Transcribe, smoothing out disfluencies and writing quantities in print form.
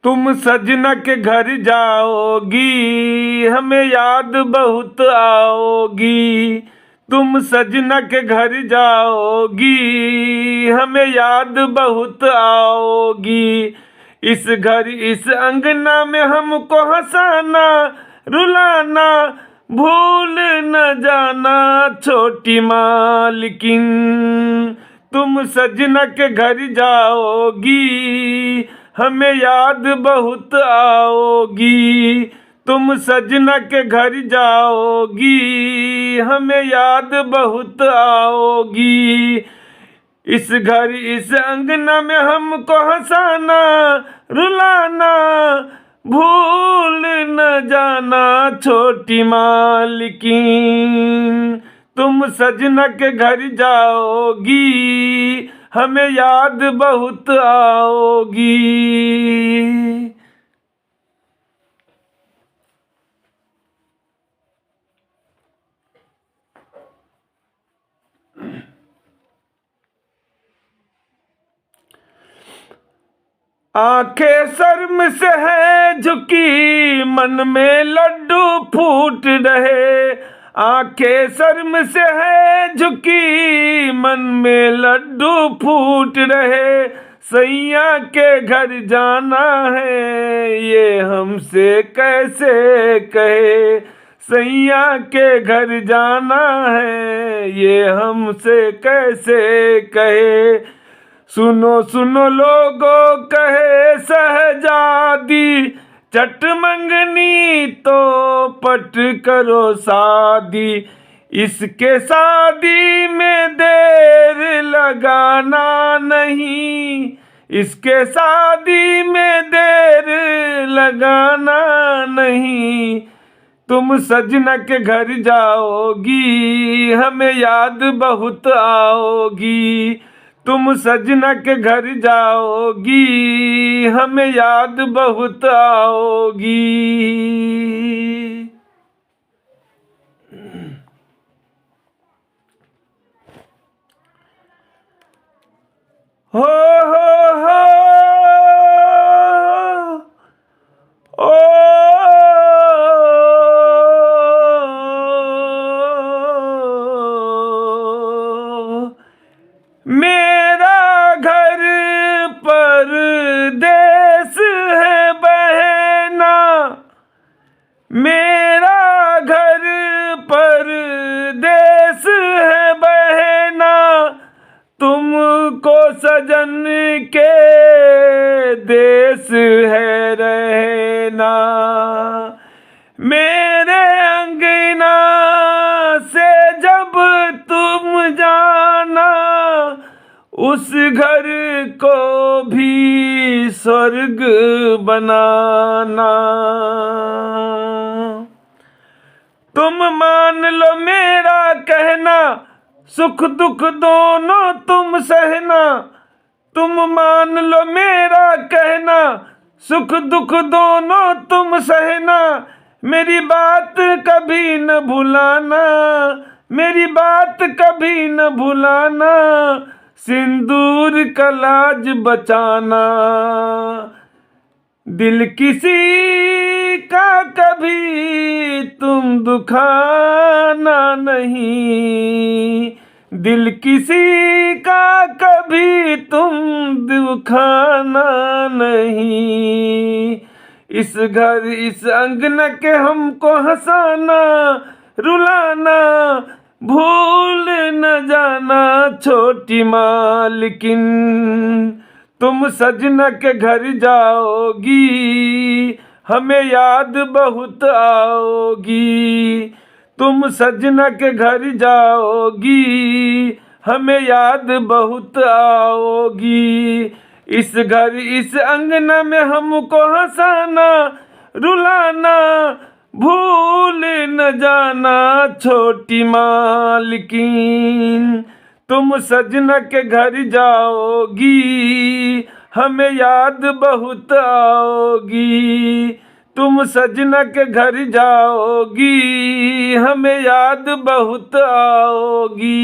तुम सजना के घर जाओगी, हमें याद बहुत आओगी। तुम सजना के घर जाओगी, हमें याद बहुत आओगी। इस घर इस अंगना में हमको हंसाना रुलाना भूल न जाना छोटी मालकिन। तुम सजना के घर जाओगी, हमें याद बहुत आओगी। तुम सजना के घर जाओगी, हमें याद बहुत आओगी। इस घर इस अंगना में हमको हंसाना रुलाना भूल न जाना छोटी मालकिन। तुम सजना के घर जाओगी, हमें याद बहुत आओगी। आंखें शर्म से है झुकी, मन में लड्डू फूट रहे। आंखें शर्म से है झुकी, मन में लड्डू फूट रहे। सैया के घर जाना है, ये हमसे कैसे कहे। सैया के घर जाना है, ये हमसे कैसे कहे। सुनो सुनो लोगों कहे सहजादी, चट मंगनी तो पट करो शादी। इसके शादी में देर लगाना नहीं, इसके शादी में देर लगाना नहीं। तुम सजना के घर जाओगी, हमें याद बहुत आओगी। तुम सजना के घर जाओगी, हमें याद बहुत आओगी। हो हो ओ मेरा घर परदेस है बहना, मेरा घर परदेस है बहना। तुमको सजन के देश है रहना। मेरे अंगना से जब तुम जाना, उस घर को भी स्वर्ग बनाना। तुम मान लो मेरा कहना, सुख दुख दोनों तुम सहना। तुम मान लो मेरा कहना, सुख दुख दोनों तुम सहना। मेरी बात कभी न भुलाना, मेरी बात कभी न भुलाना। सिंदूर का लाज बचाना, दिल किसी का कभी तुम दुखाना नहीं। दिल किसी का कभी तुम दुखाना नहीं। इस घर इस अंगना के हमको हंसाना रुलाना भूल न जाना छोटी मालकिन। तुम सजना के घर जाओगी, हमें याद बहुत आओगी। तुम सजना के घर जाओगी, हमें याद बहुत आओगी। इस घर इस अंगना में हमको हंसाना रुलाना भूल न जाना छोटी मालकिन। तुम सजना के घर जाओगी, हमें याद बहुत आओगी। तुम सजना के घर जाओगी, हमें याद बहुत आओगी।